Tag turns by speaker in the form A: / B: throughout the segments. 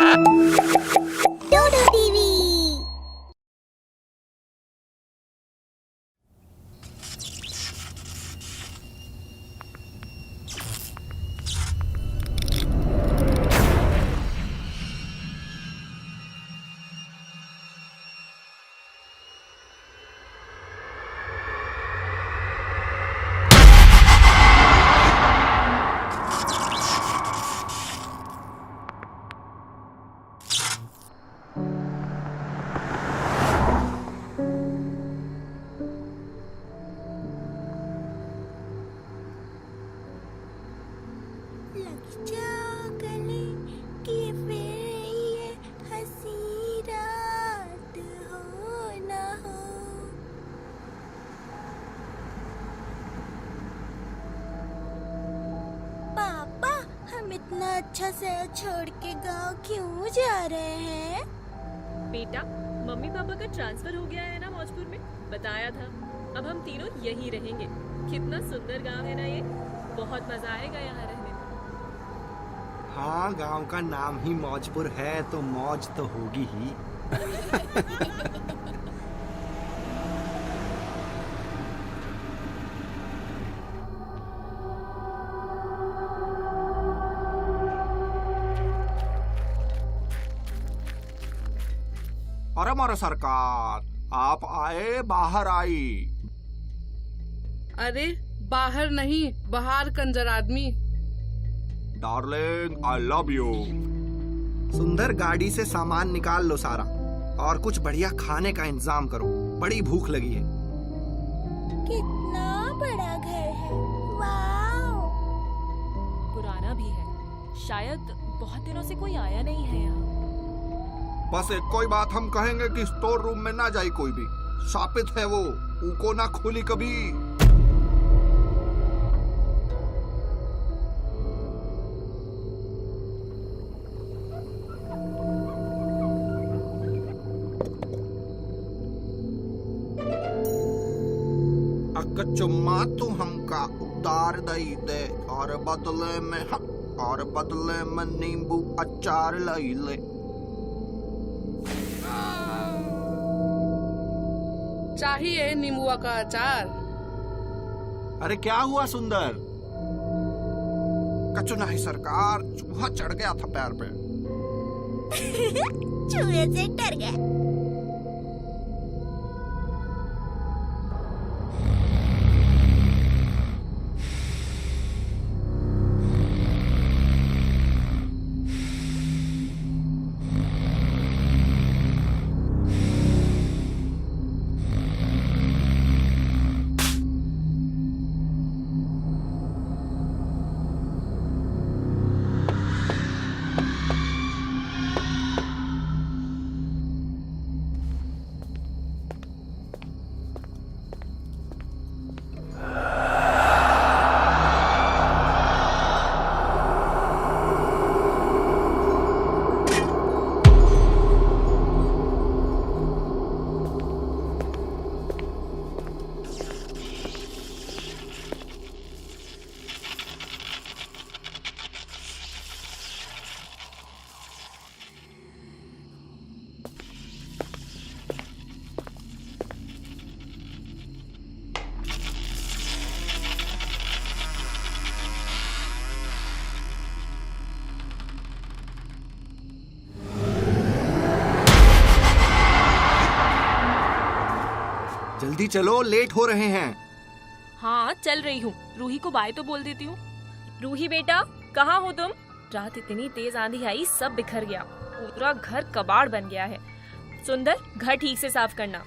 A: डोडो TV. लग जाओ गले कि फिर ये हंसी रात हो ना हो। पापा, हम इतना अच्छा शहर छोड़ के गांव क्यों जा रहे हैं?
B: बेटा, मम्मी पापा का ट्रांसफर हो गया है ना मौजपुर में, बताया था। अब हम तीनों यहीं रहेंगे। कितना सुंदर गांव है ना ये, बहुत मजा आएगा यहाँ रहने में।
C: हाँ, गांव का नाम ही मौजपुर है तो मौज तो होगी ही। अरे मारा सरकार, आप आए बाहर आई।
D: अरे बाहर नहीं, बाहर कंजर आदमी।
C: Darling, I love you. सुंदर, गाड़ी से सामान निकाल लो सारा और कुछ बढ़िया खाने का इंतजाम करो, बड़ी भूख लगी है।
A: कितना बड़ा घर है, वाव।
B: पुराना भी है, शायद बहुत दिनों से कोई आया नहीं है यहाँ।
C: बस एक कोई बात हम कहेंगे कि स्टोर रूम में ना जाए कोई भी, शापित है वो, उनको ना खोली कभी। चुम्मा तू हमका उतार दई दे और बदले में नींबू अचार लाई ले।
D: चाहिए नींबुआ का अचार।
C: अरे क्या हुआ सुंदर? कचु नहीं सरकार, चूहा चढ़ गया था पैर पे।
A: चूहे से डर गए।
C: जल्दी चलो, लेट हो रहे हैं।
B: हाँ, चल रही हूँ। रूही को बाय तो बोल देती हूँ। रूही बेटा, कहाँ हो तुम? रात इतनी तेज आंधी आई, सब बिखर गया, पूरा घर कबाड़ बन गया है। सुंदर, घर ठीक से साफ करना।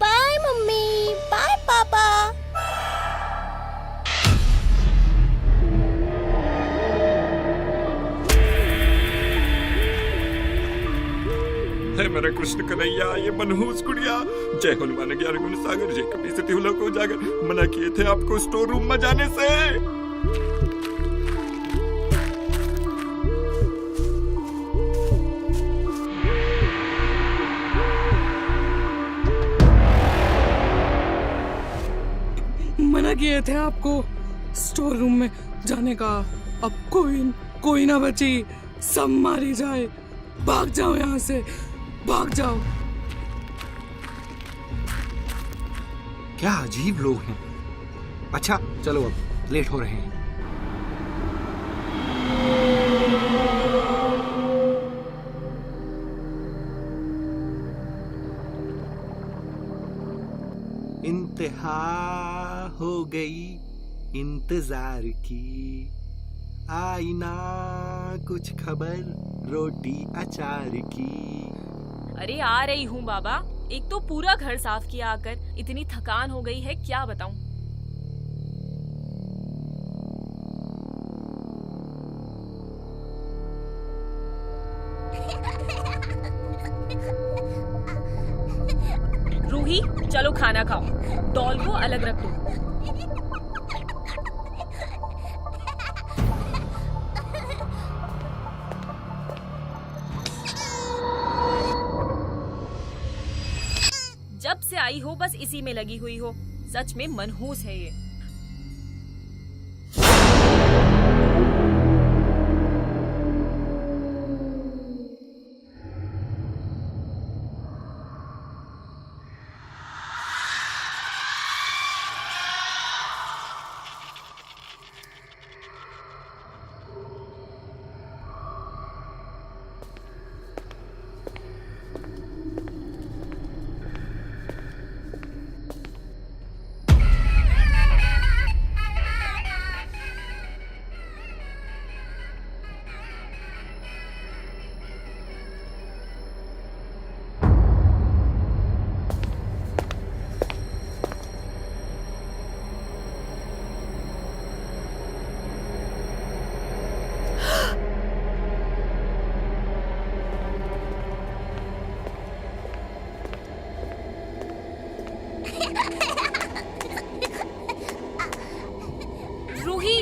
A: बाय मम्मी, बाय पापा।
E: हे मेरे कृष्ण कन्हैया, ये मनहूस गुड़िया, जय हनुमान ज्ञान गुण सागर, जय कपी सती लोक उजागर। मना किए थे आपको स्टोर रूम में जाने से।
D: मना किए थे आपको स्टोर रूम में जाने का। अब कोई ना बची, सब मारी जाए। भाग जाओ यहाँ से, भाग जाओ।
C: क्या अजीब लोग हैं। अच्छा चलो अब लेट हो रहे हैं। इंतहा हो गई इंतजार की, आई ना कुछ खबर रोटी अचार की।
B: अरे आ रही हूँ बाबा। एक तो पूरा घर साफ किया आकर, इतनी थकान हो गई है क्या बताऊं। रूही चलो खाना खाओ, डॉल को अलग रख दो। जब से आई हो बस इसी में लगी हुई हो, सच में मनहूस है ये। रूही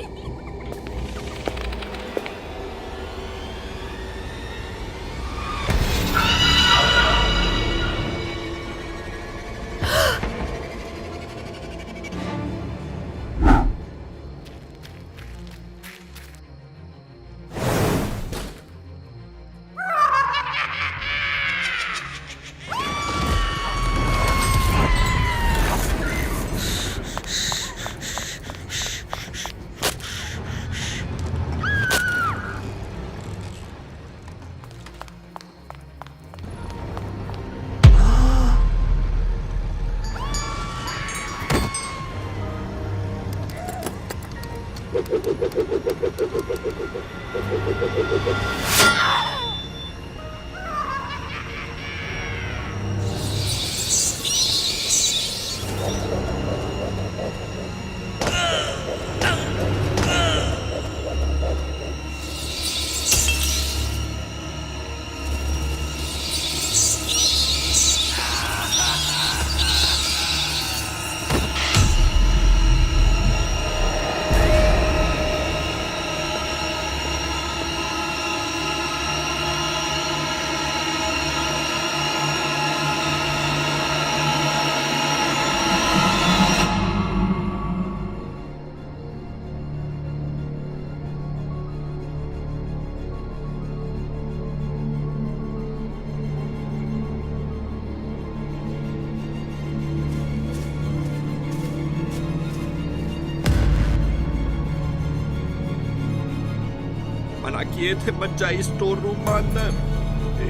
E: मना किए थे मत जाई स्टोर रूम में अंदर,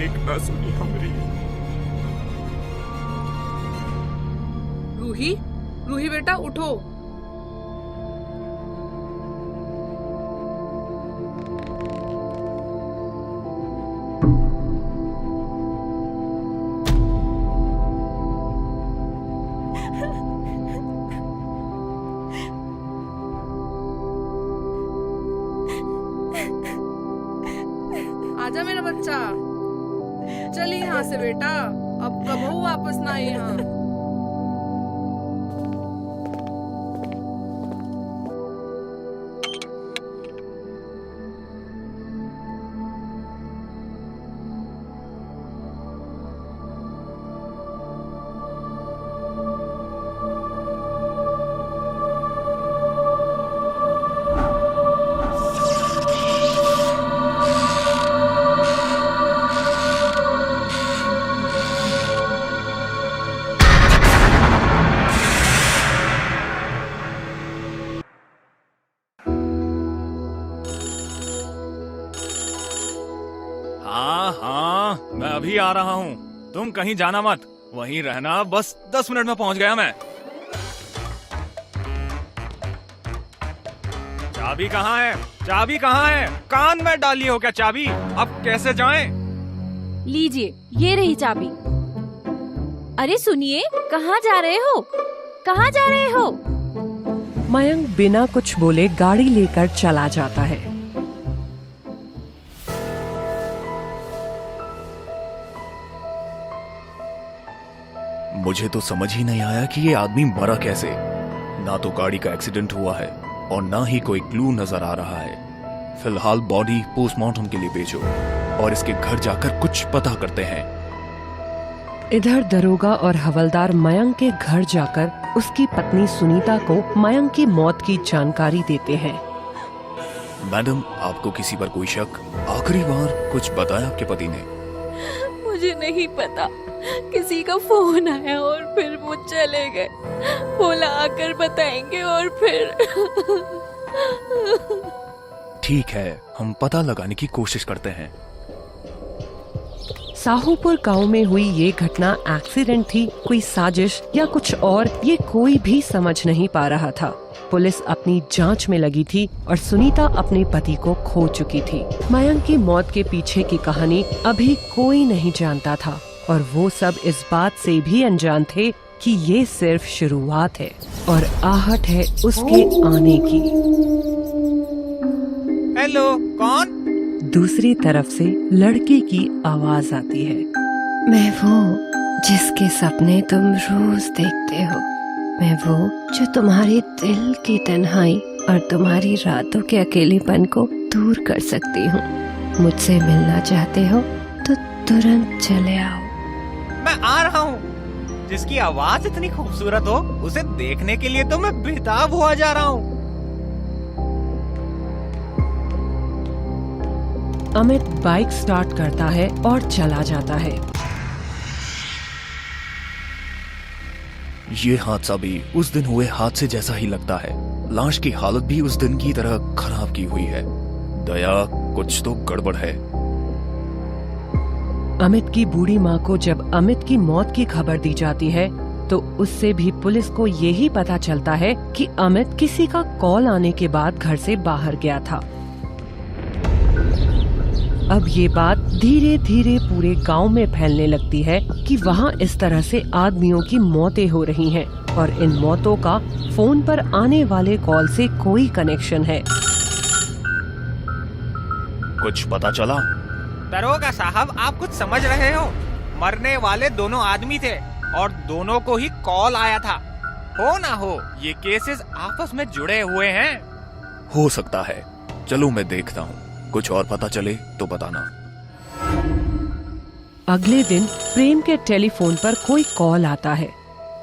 E: एक ना सुनी हमारी।
D: रूही बेटा उठो। आजा मेरा बच्चा, चल यहाँ से बेटा, अब कबहू वापस ना आई यहाँ।
F: हाँ, मैं अभी आ रहा हूँ। तुम कहीं जाना मत, वहीं रहना, बस 10 मिनट में पहुँच गया मैं। चाबी कहाँ है? चाबी कहाँ है? कान में डाली हो क्या चाबी? अब कैसे जाएं?
G: लीजिए, ये रही चाबी। अरे सुनिए, कहाँ जा रहे हो? कहाँ जा रहे हो?
H: मयंक बिना कुछ बोले गाड़ी लेकर चला जाता है।
F: मुझे तो समझ ही नहीं आया कि ये आदमी मरा कैसे। ना तो गाड़ी का एक्सीडेंट हुआ है और ना ही कोई क्लू नजर आ रहा है। फिलहाल बॉडी पोस्टमार्टम के लिए भेजो और इसके घर जाकर कुछ पता करते हैं।
H: इधर दरोगा और हवलदार मयंक के घर जाकर उसकी पत्नी सुनीता को मयंक की मौत की जानकारी देते हैं।
F: मैडम, आपको किसी पर कोई शक? आखिरी बार कुछ बताया आपके पति ने?
G: मुझे नहीं पता, किसी का फोन आया और फिर वो चले गए। बोला आकर बताएंगे और फिर
F: ठीक है, हम पता लगाने की कोशिश करते हैं।
H: साहूपुर गांव में हुई ये घटना एक्सीडेंट थी, कोई साजिश या कुछ और, ये कोई भी समझ नहीं पा रहा था। पुलिस अपनी जांच में लगी थी और सुनीता अपने पति को खो चुकी थी। मयंक की मौत के पीछे की कहानी अभी कोई नहीं जानता था और वो सब इस बात से भी अनजान थे कि ये सिर्फ शुरुआत है और आहट है उसके आने की।
F: हेलो, कौन?
H: दूसरी तरफ से लड़के की आवाज आती है।
I: मैं वो जिसके सपने तुम रोज देखते हो, मैं वो जो तुम्हारे दिल की तन्हाई और तुम्हारी रातों के अकेलेपन को दूर कर सकती हूँ। मुझसे मिलना चाहते हो तो तुरंत चले आओ।
F: मैं आ रहा हूँ। जिसकी आवाज इतनी खूबसूरत हो, उसे देखने के लिए तो मैं बेताब हुआ जा रहा हूँ।
H: अमित बाइक स्टार्ट करता है और चला जाता है।
F: ये हादसा भी उस दिन हुए हादसे जैसा ही लगता है। लाश की हालत भी उस दिन की तरह खराब की हुई है। दया, कुछ तो गड़बड़ है।
H: अमित की बूढ़ी माँ को जब अमित की मौत की खबर दी जाती है तो उससे भी पुलिस को यही पता चलता है कि अमित किसी का कॉल आने के बाद घर से बाहर गया था। अब ये बात धीरे धीरे पूरे गांव में फैलने लगती है कि वहाँ इस तरह से आदमियों की मौतें हो रही हैं और इन मौतों का फोन पर आने वाले कॉल से कोई कनेक्शन है।
F: कुछ पता चला?
J: दरोगा साहब, आप कुछ समझ रहे हो? मरने वाले दोनों आदमी थे और दोनों को ही कॉल आया था। हो ना हो, ये केसेस आपस में जुड़े हुए हैं।
F: हो सकता है, चलो मैं देखता हूँ। कुछ और पता चले तो बताना।
H: अगले दिन प्रेम के टेलीफोन पर कोई कॉल आता है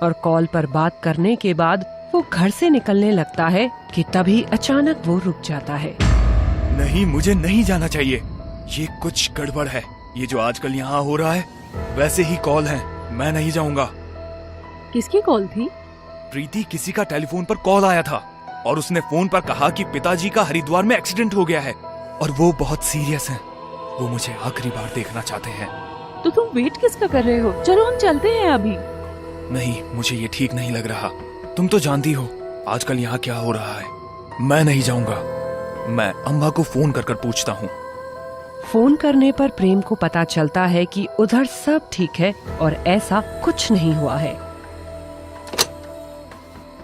H: और कॉल पर बात करने के बाद वो घर से निकलने लगता है कि तभी अचानक वो रुक जाता है।
F: नहीं, मुझे नहीं जाना चाहिए। ये कुछ गड़बड़ है। ये जो आजकल यहाँ हो रहा है वैसे ही कॉल है। मैं नहीं जाऊंगा।
G: किसकी कॉल थी?
F: प्रीति, किसी का टेलीफोन पर कॉल आया था और उसने फोन पर कहा कि पिताजी का हरिद्वार में एक्सीडेंट हो गया है और वो बहुत सीरियस हैं। वो मुझे आखिरी बार देखना चाहते हैं।
G: तो तुम वेट किसका कर रहे हो? चलो हम चलते हैं अभी।
F: नहीं, मुझे ये ठीक नहीं लग रहा। तुम तो जानती हो आजकल यहाँ क्या हो रहा है। मैं नहीं जाऊंगा। मैं अम्मा को फोन कर पूछता हूँ।
H: फोन करने पर प्रेम को पता चलता है कि उधर सब ठीक है और ऐसा कुछ नहीं हुआ है।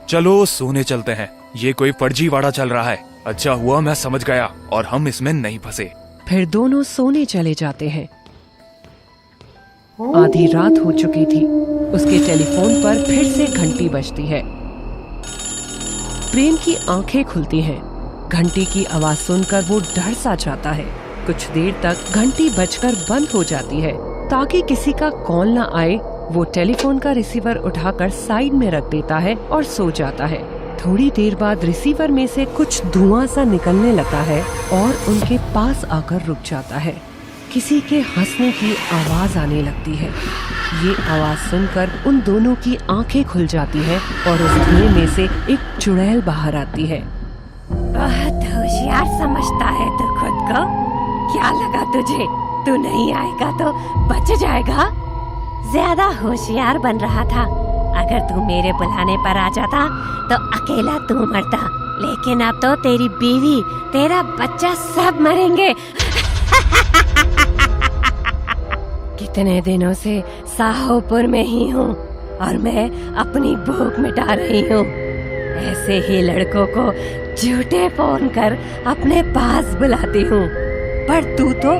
F: चलो सोने चलते हैं। ये कोई फर्जीवाड़ा चल रहा है। अच्छा हुआ मैं समझ गया और हम इसमें नहीं फंसे।
H: फिर दोनों सोने चले जाते हैं। आधी रात हो चुकी थी। उसके टेलीफोन पर फिर से घंटी बजती है। प्रेम की आंखें खुलती हैं। घंटी की आवाज सुनकर वो डर सा जाता है। कुछ देर तक घंटी बजकर बंद हो जाती है। ताकि किसी का कॉल न आए, वो टेलीफोन का रिसीवर उठाकर साइड में रख देता है और सो जाता है। थोड़ी देर बाद रिसीवर में से कुछ धुआं सा निकलने लगता है और उनके पास आकर रुक जाता है। किसी के हंसने की आवाज आने लगती है। ये आवाज सुनकर उन दोनों की आंखें खुल जाती हैं और उस धुएं में से एक चुड़ैल बाहर आती है।
I: बहुत होशियार समझता है तू खुद को। क्या लगा तुझे तू नहीं आएगा तो बच जाएगा। ज्यादा होशियार बन रहा था। अगर तू मेरे बुलाने पर आ जाता तो अकेला तू मरता, लेकिन अब तो तेरी बीवी, तेरा बच्चा सब मरेंगे। कितने दिनों से साहोपुर में ही हूँ और मैं अपनी भूख मिटा रही हूँ। ऐसे ही लड़कों को झूठे फोन कर अपने पास बुलाती हूँ, पर तू तो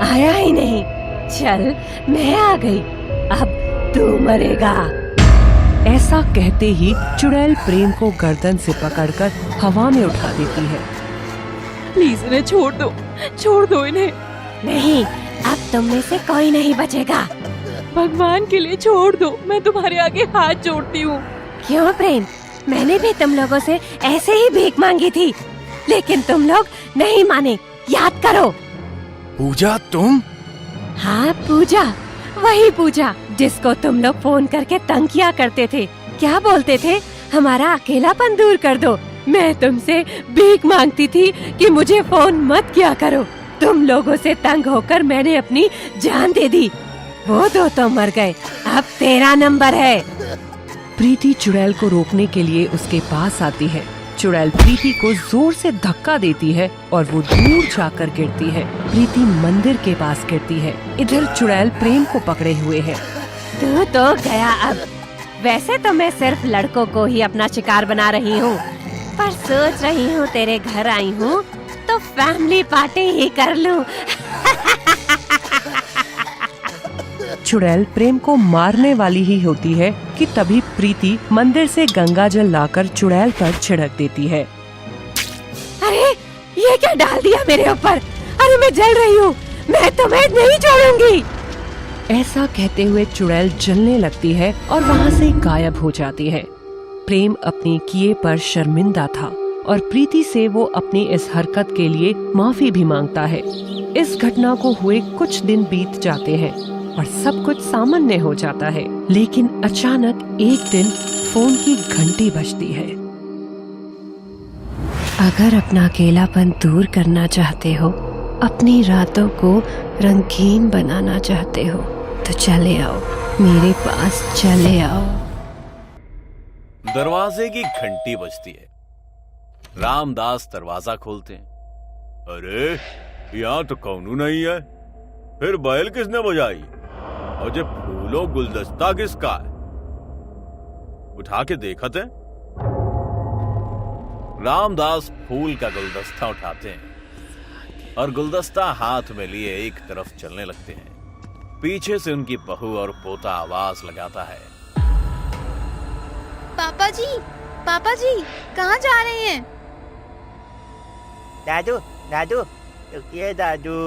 I: आया ही नहीं। चल, मैं आ गई, अब तू मरेगा।
H: ऐसा कहते ही चुड़ैल प्रेम को गर्दन से पकड़कर हवा में उठा देती है।
G: प्लीज इन्हें छोड़ दो इन्हें।
I: नहीं, अब तुम में से कोई नहीं बचेगा।
G: भगवान के लिए छोड़ दो, मैं तुम्हारे आगे हाथ जोड़ती हूँ।
I: क्यों प्रेम, मैंने भी तुम लोगों से ऐसे ही भीख मांगी थी, लेकिन तुम लोग नहीं माने। याद करो।
F: पूजा तुम?
I: हाँ पूजा, वही पूजा जिसको तुम लोग फोन करके तंग किया करते थे। क्या बोलते थे? हमारा अकेलापन दूर कर दो। मैं तुमसे भीख मांगती थी कि मुझे फोन मत किया करो। तुम लोगों से तंग होकर मैंने अपनी जान दे दी। वो दो तो मर गए, अब तेरा नंबर है।
H: प्रीति चुड़ैल को रोकने के लिए उसके पास आती है। चुड़ैल प्रीति को जोर से धक्का देती है और वो दूर जाकर गिरती है। प्रीति मंदिर के पास गिरती है। इधर चुड़ैल प्रेम को पकड़े हुए है।
I: तू तो गया अब। वैसे तो मैं सिर्फ लड़कों को ही अपना शिकार बना रही हूँ, पर सोच रही हूँ तेरे घर आई हूँ तो फैमिली पार्टी ही कर लूँ।
H: चुड़ैल प्रेम को मारने वाली ही होती है कि तभी प्रीति मंदिर से गंगा जल लाकर चुड़ैल पर छिड़क देती है।
I: अरे ये क्या डाल दिया मेरे ऊपर? अरे मैं जल रही हूँ, मैं तुम्हें नहीं छोड़ूंगी।
H: ऐसा कहते हुए चुड़ैल जलने लगती है और वहाँ से गायब हो जाती है। प्रेम अपने किए पर शर्मिंदा था और प्रीति से वो अपनी इस हरकत के लिए माफी भी मांगता है। इस घटना को हुए कुछ दिन बीत जाते हैं और सब कुछ सामान्य हो जाता है, लेकिन अचानक एक दिन फोन की घंटी बजती है।
I: अगर अपना अकेलापन दूर करना चाहते हो, अपनी रातों को रंगीन बनाना चाहते हो, तो चले आओ मेरे पास, चले आओ।
K: दरवाजे की घंटी बजती है। रामदास दरवाजा खोलते हैं। अरे यहाँ तो कौनू नहीं है, फिर बैल किसने बजाई? और ये फूलों गुलदस्ता किसका है? उठा के देखते हैं। रामदास फूल का गुलदस्ता उठाते हैं और गुलदस्ता हाथ में लिए एक तरफ चलने लगते हैं। पीछे से उनकी बहू और पोता आवाज लगाता है।
A: पापा जी कहाँ जा रहे हैं?
L: दादू दादू रुकिए दादू।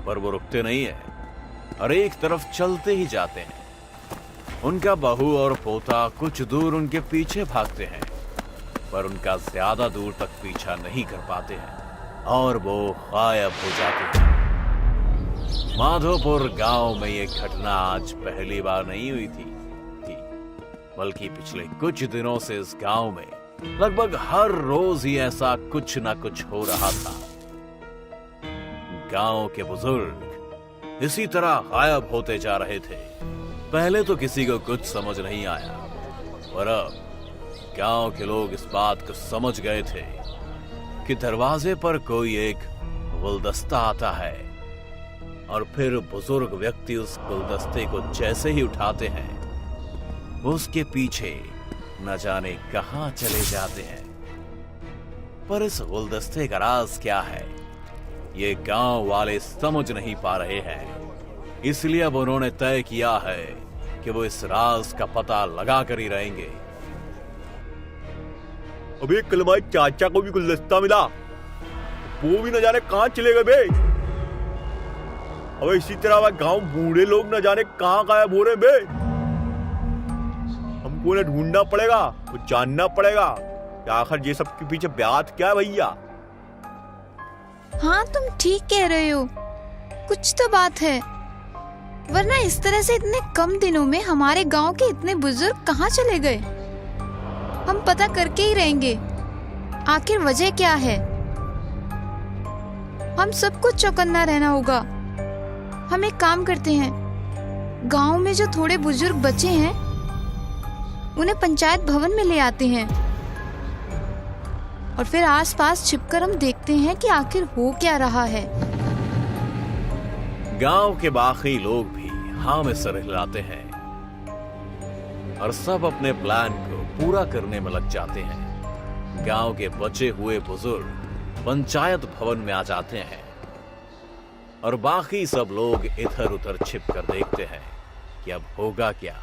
K: पर वो रुकते नहीं है और एक तरफ चलते ही जाते हैं। उनका बहू और पोता कुछ दूर उनके पीछे भागते हैं, पर उनका ज्यादा दूर तक पीछा नहीं कर पाते हैं और वो गायब हो जाते हैं। माधोपुर गांव में ये घटना आज पहली बार नहीं हुई थी, बल्कि पिछले कुछ दिनों से इस गांव में लगभग हर रोज ही ऐसा कुछ ना कुछ हो रहा था। गांव के बुजुर्ग इसी तरह गायब होते जा रहे थे। पहले तो किसी को कुछ समझ नहीं आया, पर अब गांव के लोग इस बात को समझ गए थे कि दरवाजे पर कोई एक गुलदस्ता आता है और फिर बुजुर्ग व्यक्ति उस गुलदस्ते को जैसे ही उठाते हैं, उसके पीछे न जाने कहां चले जाते हैं। पर इस गुलदस्ते का राज क्या है, ये गांव वाले समझ नहीं पा रहे हैं। इसलिए अब उन्होंने तय किया है कि वो इस राज का पता लगा कर ही रहेंगे।
E: अबे कल हमारे चाचा को भी गुलदस्ता मिला, वो भी न जाने कहां चले गए बे। अब इसी तरह गांव बूढ़े लोग न जाने कहां गायब हो रहे बे। हमको उन्हें ढूंढना पड़ेगा, वो जानना पड़ेगा कि आखिर ये सब के पीछे बात क्या है भैया।
A: हाँ तुम ठीक कह रहे हो, कुछ तो बात है, वरना इस तरह से इतने कम दिनों में हमारे गांव के इतने बुजुर्ग कहाँ चले गए। हम पता करके ही रहेंगे आखिर वजह क्या है। हम सबको चौकन्ना रहना होगा, हम एक काम करते हैं, गांव में जो थोड़े बुजुर्ग बचे हैं उन्हें पंचायत भवन में ले आते हैं और फिर आसपास छिपकर हम देखते हैं कि आखिर हो क्या रहा है।
K: गांव के बाकी लोग भी हाँ में सर हिलाते हैं और सब अपने प्लान को पूरा करने में लग जाते हैं। गांव के बचे हुए बुजुर्ग पंचायत भवन में आ जाते हैं और बाकी सब लोग इधर उधर छिप कर देखते हैं कि अब होगा क्या।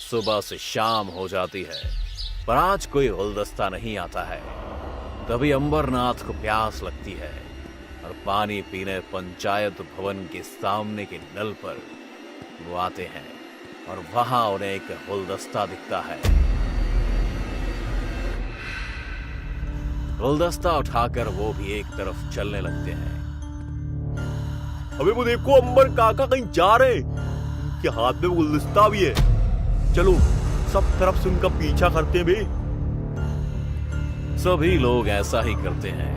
K: सुबह से शाम हो जाती है पर आज कोई गुलदस्ता नहीं आता है। तभी अंबरनाथ को प्यास लगती है और पानी पीने पंचायत भवन के सामने के नल पर वो आते हैं और वहां उन्हें एक गुलदस्ता दिखता है। गुलदस्ता उठाकर वो भी एक तरफ चलने लगते हैं।
E: अबे वो देखो, अंबर काका कहीं जा रहे हैं, उनके हाथ में गुलदस्ता भी है। चलो सब तरफ से उनका पीछा करते हैं बे।
K: सभी लोग ऐसा ही करते हैं।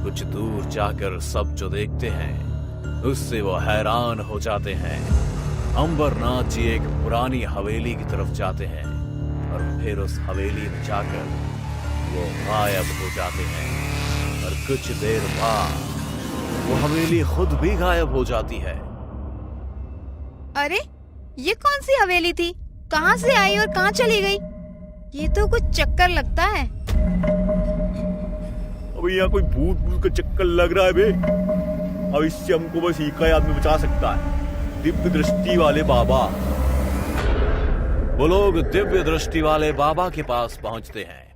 K: कुछ दूर जाकर सब जो देखते हैं उससे वो हैरान हो जाते हैं। अंबरनाथ जी एक पुरानी हवेली की तरफ जाते हैं और फिर उस हवेली में जाकर वो गायब हो जाते हैं और कुछ देर बाद वो हवेली खुद भी गायब हो जाती है।
A: अरे ये कौन सी हवेली थी? कहाँ से आई और कहाँ चली गई? ये तो कुछ चक्कर लगता है।
E: अबे यहाँ कोई भूत भूत का चक्कर लग रहा है बे। अब इससे हमको बस एक ही आदमी बचा सकता है, दिव्य दृष्टि वाले बाबा।
K: वो लोग दिव्य दृष्टि वाले बाबा के पास पहुंचते हैं।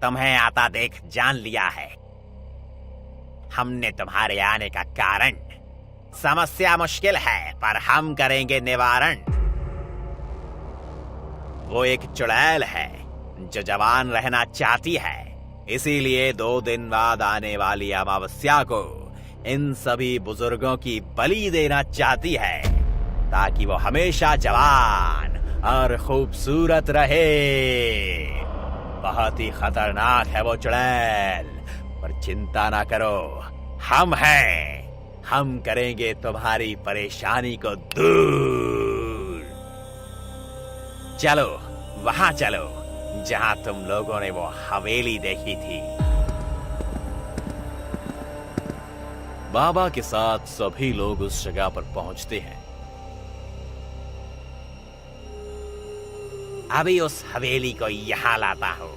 J: तुम्हें आता देख जान लिया है। हमने तुम्हारे आने का कारण। समस्या मुश्किल है पर हम करेंगे निवारण। वो एक चुड़ैल है जो जवान रहना चाहती है, इसीलिए 2 दिन बाद आने वाली अमावस्या को इन सभी बुजुर्गों की बलि देना चाहती है ताकि वो हमेशा जवान और खूबसूरत रहे। बहुत ही खतरनाक है वो चुड़ैल, पर चिंता ना करो, हम हैं। हम करेंगे तुम्हारी परेशानी को दूर। चलो वहां चलो जहां तुम लोगों ने वो हवेली देखी थी।
K: बाबा के साथ सभी लोग उस जगह पर पहुंचते हैं।
J: अभी उस हवेली को यहां लाता हूं।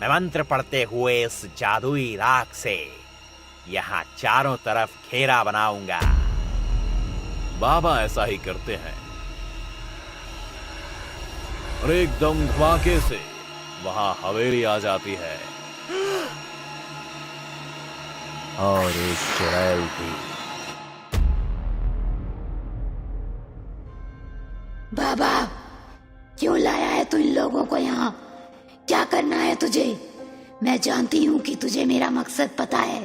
J: मैं मंत्र पढ़ते हुए इस जादुई राख से यहाँ चारों तरफ घेरा बनाऊंगा।
K: बाबा ऐसा ही करते हैं और एकदम धमाके से वहां हवेली आ जाती है और एक चुड़ैल भी।
I: बाबा क्यों लाया है तू इन लोगों को यहाँ? क्या करना है तुझे? मैं जानती हूँ कि तुझे मेरा मकसद पता है,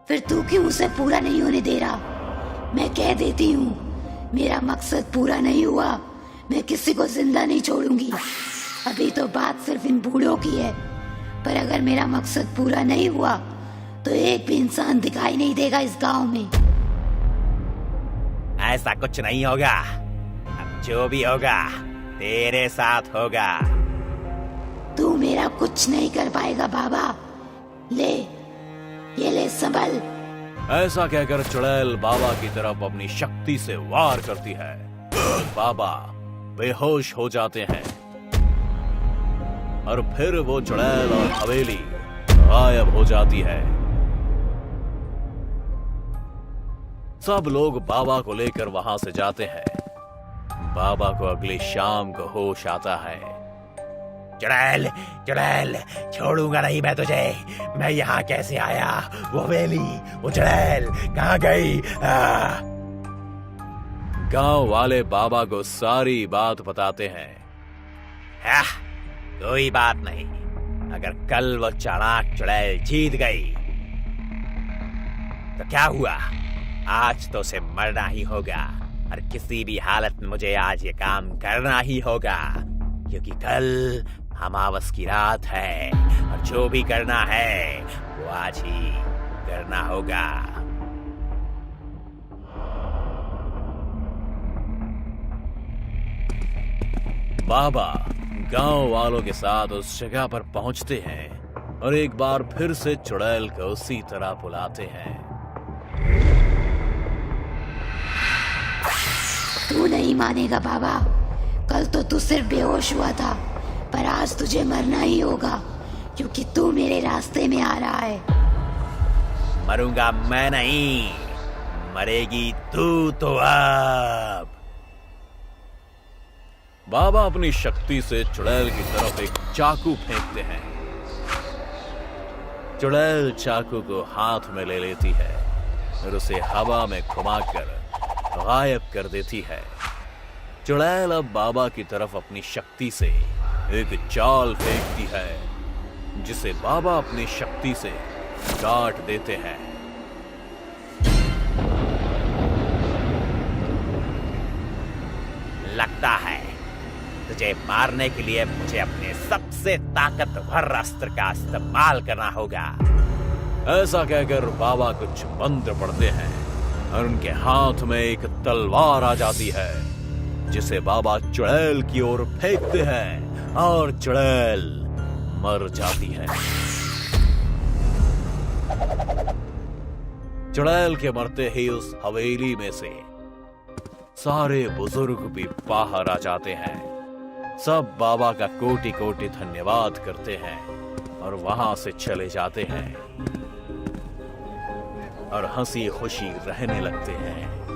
I: फिर तू क्यों उसे पूरा नहीं होने दे रहा? मैं कह देती हूँ मेरा मकसद पूरा नहीं हुआ, मैं किसी को जिंदा नहीं छोड़ूंगी। अभी तो बात सिर्फ इन बूढ़ों की है, पर अगर मेरा मकसद पूरा नहीं हुआ तो एक भी इंसान दिखाई नहीं देगा इस गांव में।
J: ऐसा कुछ नहीं होगा। अब जो भी होगा तेरे साथ होगा।
I: तू मेरा कुछ नहीं कर पाएगा बाबा। ले ये ले संभल।
K: ऐसा कहकर चुड़ैल बाबा की तरफ अपनी शक्ति से वार करती है। बाबा बेहोश हो जाते हैं और फिर वो चुड़ैल और हवेली गायब हो जाती है। सब लोग बाबा को लेकर वहां से जाते हैं। बाबा को अगली शाम को होश आता है।
J: चुड़ैल चुड़ैल छोड़ूंगा नहीं मैं तुझे। मैं यहाँ कैसे आया? वो हवेली, वो चुड़ैल कहाँ गई?
K: गांव वाले बाबा को सारी बात बताते हैं।
J: कोई बात नहीं, अगर कल वो चालाक चुड़ैल जीत गई तो क्या हुआ? आज तो उसे मरना ही होगा और किसी भी हालत में मुझे आज ये काम करना ही होगा, क्योंकि कल अमावस की रात है और जो भी करना है वो आज ही करना होगा। बाबा गांव वालों के साथ उस जगह पर पहुंचते हैं और एक बार फिर से चुड़ैल को उसी तरह बुलाते हैं।
M: तू नहीं मानेगा बाबा, कल तो तू सिर्फ बेहोश हुआ था, पर आज तुझे मरना ही होगा क्योंकि तू मेरे रास्ते में आ रहा है।
J: मरूंगा मैं नहीं, मरेगी तू तो अब।
K: बाबा अपनी शक्ति से चुड़ैल की तरफ एक चाकू फेंकते हैं।
J: चुड़ैल चाकू को हाथ में ले लेती है और उसे हवा में घुमाकर गायब कर देती है। चुड़ैल अब बाबा की तरफ अपनी शक्ति से एक चाल फेंकती है जिसे बाबा अपनी शक्ति से काट देते हैं। लगता है तुझे मारने के लिए मुझे अपने सबसे ताकतवर अस्त्र का इस्तेमाल करना होगा।
K: ऐसा कहकर बाबा कुछ मंत्र पढ़ते हैं और उनके हाथ में एक तलवार आ जाती है जिसे बाबा चुड़ैल की ओर फेंकते हैं और चुड़ैल मर जाती है। चुड़ैल के मरते ही उस हवेली में से सारे बुजुर्ग भी बाहर आ जाते हैं। सब बाबा का कोटि कोटि धन्यवाद करते हैं और वहां से चले जाते हैं और हंसी खुशी रहने लगते हैं।